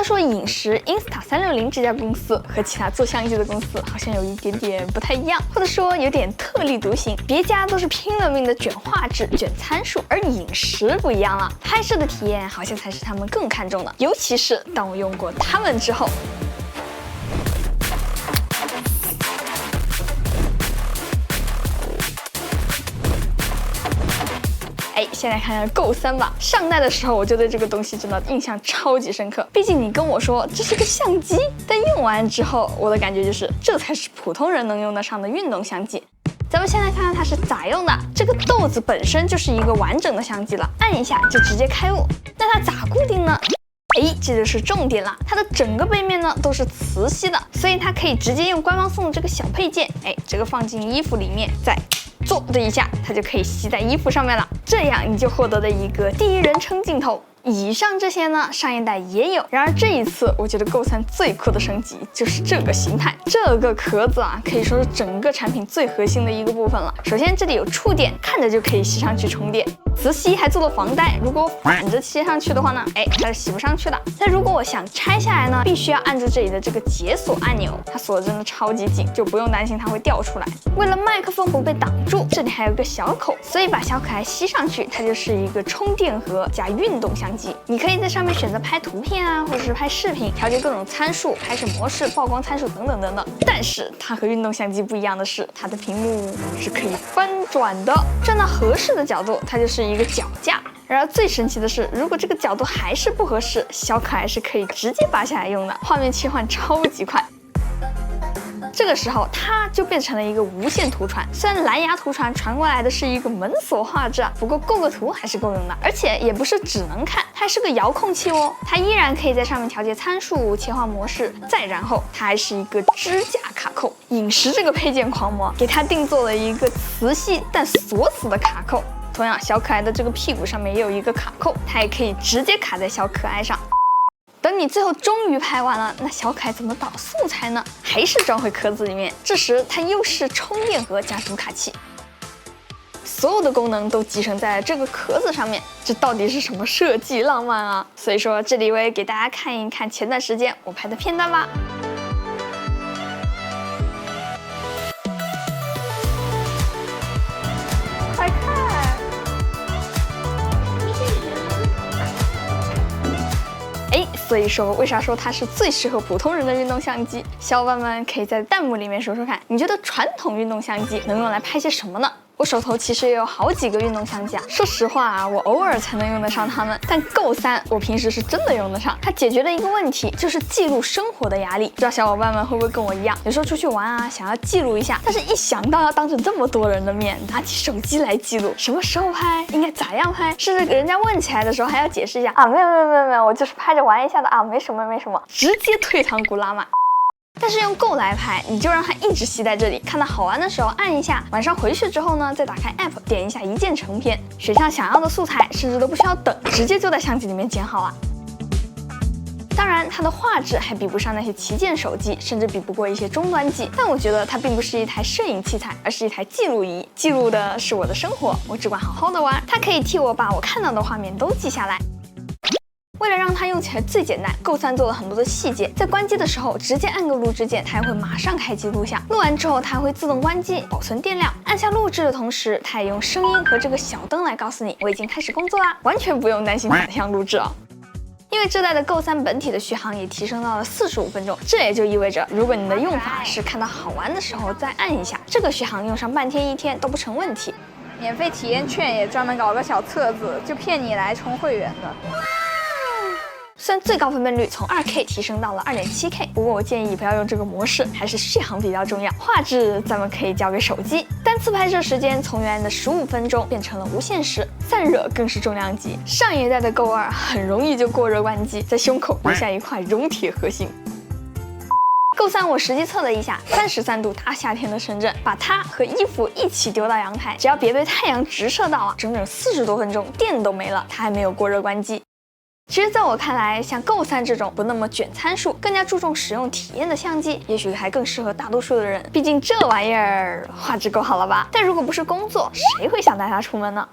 然说影石 Insta360这家公司和其他做相机的公司好像有一点点不太一样，或者说有点特立独行。别家都是拼了命的卷画质、卷参数，而影石不一样了，拍摄的体验好像才是他们更看重的。尤其是当我用过它们之后。先来看看 Go 3吧。上代的时候我就对这个东西真的印象超级深刻，毕竟你跟我说这是个相机，但用完之后我的感觉就是这才是普通人能用得上的运动相机。咱们先来看看它是咋用的。这个豆子本身就是一个完整的相机了，按一下就直接开物。那它咋固定呢？这就是重点了，它的整个背面呢都是磁吸的，所以它可以直接用官方送的这个小配件，这个放进衣服里面，再做这一下，它就可以吸在衣服上面了。这样你就获得了一个第一人称镜头。以上这些呢，上一代也有。然而这一次，我觉得 Go 3最酷的升级就是这个形态。这个壳子啊，可以说是整个产品最核心的一个部分了。首先这里有触点，看着就可以吸上去充电。磁吸还做了防呆，如果反着吸上去的话呢，它是吸不上去的。但如果我想拆下来呢，必须要按住这里的这个解锁按钮，它锁的真的超级紧，就不用担心它会掉出来。为了麦克风不被挡住，这里还有个小口，所以把小可爱吸上去，它就是一个充电盒加运动相机。你可以在上面选择拍图片啊，或者是拍视频，调节各种参数、拍摄模式、曝光参数等等等等。但是它和运动相机不一样的是，它的屏幕是可以翻转的，转到合适的角度，它就是一个脚架。然而最神奇的是，如果这个角度还是不合适，小可爱是可以直接拔下来用的，画面切换超级快。这个时候它就变成了一个无线图传，虽然蓝牙图传传过来的是一个门锁画质，不过构个图还是够用的，而且也不是只能看，它还是个遥控器哦，它依然可以在上面调节参数、切换模式，再然后它还是一个支架卡扣。影石这个配件狂魔给它定做了一个磁吸但锁死的卡扣，同样小可爱的这个屁股上面也有一个卡扣，它也可以直接卡在小可爱上。等你最后终于拍完了，那小可爱怎么导素材呢？还是装回壳子里面。这时它又是充电盒加读卡器，所有的功能都集成在了这个壳子上面。这到底是什么设计浪漫啊？所以说这里我也给大家看一看前段时间我拍的片段吧。快看！所以说，为啥说它是最适合普通人的运动相机？小伙伴们可以在弹幕里面说说看，你觉得传统运动相机能用来拍些什么呢？我手头其实也有好几个运动相机啊，说实话啊，我偶尔才能用得上它们，但 Go 3我平时是真的用得上。它解决了一个问题，就是记录生活的压力。不知道小伙伴们会不会跟我一样，有时候出去玩啊，想要记录一下，但是一想到要当着这么多人的面拿起手机来记录，什么时候拍，应该咋样拍，甚至人家问起来的时候还要解释一下啊，没有，我就是拍着玩一下的啊，没什么，直接退堂鼓拉满。但是用 Go 来拍，你就让它一直吸在这里，看到好玩的时候按一下，晚上回去之后呢，再打开 App 点一下一键成片，选上想要的素材，甚至都不需要等，直接就在相机里面剪好了。当然，它的画质还比不上那些旗舰手机，甚至比不过一些终端机。但我觉得它并不是一台摄影器材，而是一台记录仪，记录的是我的生活，我只管好好的玩。它可以替我把我看到的画面都记下来。为了让它用起来最简单， Go 3做了很多的细节，在关机的时候直接按个录制键，它也会马上开机录像。录完之后，它还会自动关机，保存电量。按下录制的同时，它也用声音和这个小灯来告诉你我已经开始工作啦，完全不用担心反向录制哦。因为这代的 Go 3本体的续航也提升到了45分钟，这也就意味着，如果你的用法是看到好玩的时候再按一下，这个续航用上半天一天都不成问题。免费体验券也专门搞个小册子，就骗你来充会员的。虽然最高分辨率从 2K 提升到了 2.7K， 不过我建议不要用这个模式，还是续航比较重要。画质咱们可以交给手机。单次拍摄时间从原来的15分钟变成了无限时，散热更是重量级。上一代的 Go 2很容易就过热关机，在胸口留下一块熔铁核心。Go 3我实际测了一下，33度大夏天的深圳，把它和衣服一起丢到阳台，只要别被太阳直射到了，整整40多分钟，电都没了，它还没有过热关机。其实，在我看来，像 Go 3这种不那么卷参数、更加注重使用体验的相机，也许还更适合大多数的人。毕竟这玩意儿画质够好了吧？但如果不是工作，谁会想带它出门呢？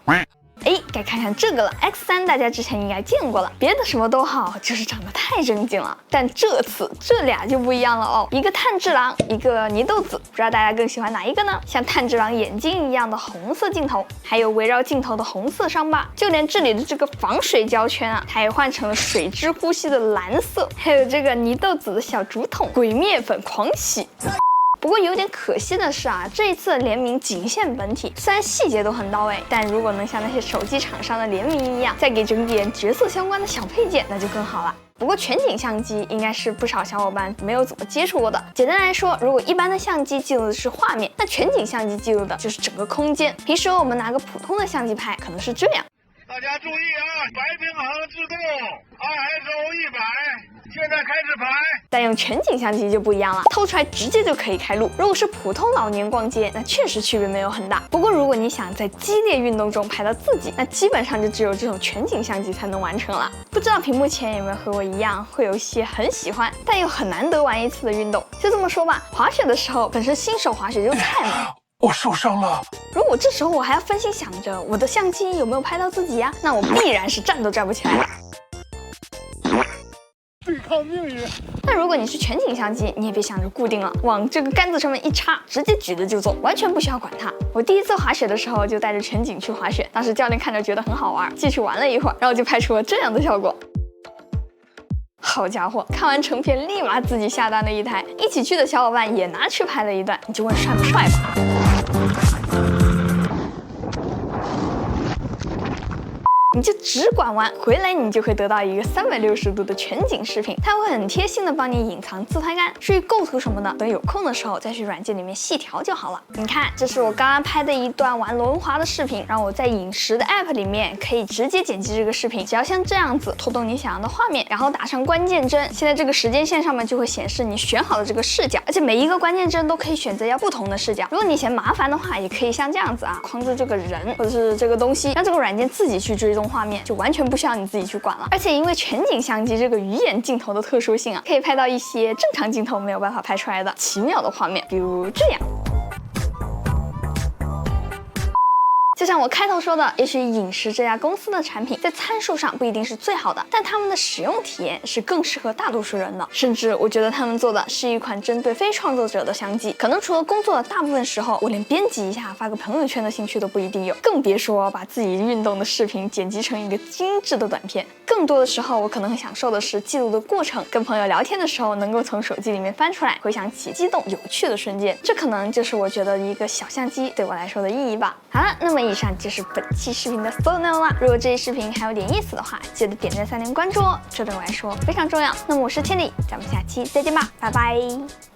哎，该看看这个了。X3大家之前应该见过了，别的什么都好，就是长得太正经了。但这次这俩就不一样了哦，一个炭治郎，一个祢豆子，不知道大家更喜欢哪一个呢？像炭治郎眼睛一样的红色镜头，还有围绕镜头的红色伤疤，就连这里的这个防水胶圈啊，它也换成了水之呼吸的蓝色，还有这个祢豆子的小竹筒，鬼灭粉狂喜。不过有点可惜的是啊，这一次的联名仅限本体，虽然细节都很到位，但如果能像那些手机厂商的联名一样，再给整点角色相关的小配件，那就更好了。不过全景相机应该是不少小伙伴没有怎么接触过的。简单来说，如果一般的相机记录的是画面，那全景相机记录的就是整个空间。平时我们拿个普通的相机拍，可能是这样。大家注意啊，白平衡制动 ，ISO 100，现在开始拍。但用全景相机就不一样了，掏出来直接就可以开录。如果是普通老年逛街，那确实区别没有很大。不过如果你想在激烈运动中拍到自己，那基本上就只有这种全景相机才能完成了。不知道屏幕前有没有和我一样，会有一些很喜欢但又很难得玩一次的运动？就这么说吧，滑雪的时候，本身新手滑雪就菜嘛。我受伤了。如果这时候我还要分心想着我的相机有没有拍到自己呀，那我必然是站都站不起来了。对抗命运。但如果你是全景相机，你也别想着固定了，往这个杆子上面一插，直接举着就走，完全不需要管它。我第一次滑雪的时候就带着全景去滑雪，当时教练看着觉得很好玩，继续玩了一会儿，然后就拍出了这样的效果。好家伙，看完成片立马自己下单了一台，一起去的小伙伴也拿去拍了一段，你就问帅不帅吧。你就只管玩，回来你就会得到一个360度的全景视频，它会很贴心的帮你隐藏自拍杆。至于构图什么的，等有空的时候再去软件里面细调就好了。你看，这是我刚刚拍的一段玩轮滑的视频，让我在饮食的 app 里面可以直接剪辑这个视频，只要像这样子拖动你想要的画面，然后打上关键帧，现在这个时间线上面就会显示你选好的这个视角，而且每一个关键帧都可以选择要不同的视角。如果你嫌麻烦的话，也可以像这样子啊，框住这个人或者是这个东西，让这个软件自己去追踪画面，就完全不需要你自己去管了。而且因为全景相机这个鱼眼镜头的特殊性啊，可以拍到一些正常镜头没有办法拍出来的奇妙的画面，比如这样。就像我开头说的，也许饮食这家公司的产品在参数上不一定是最好的，但他们的使用体验是更适合大多数人的。甚至我觉得他们做的是一款针对非创作者的相机，可能除了工作的大部分时候，我连编辑一下发个朋友圈的兴趣都不一定有，更别说把自己运动的视频剪辑成一个精致的短片。更多的时候，我可能很享受的是记录的过程，跟朋友聊天的时候能够从手机里面翻出来，回想起激动有趣的瞬间，这可能就是我觉得一个小相机对我来说的意义吧。好了，那么以上就是本期视频的所有内容了。如果这期视频还有点意思的话，记得点赞、3连关注哦，这对我来说非常重要。那么我是千里，咱们下期再见吧，拜拜。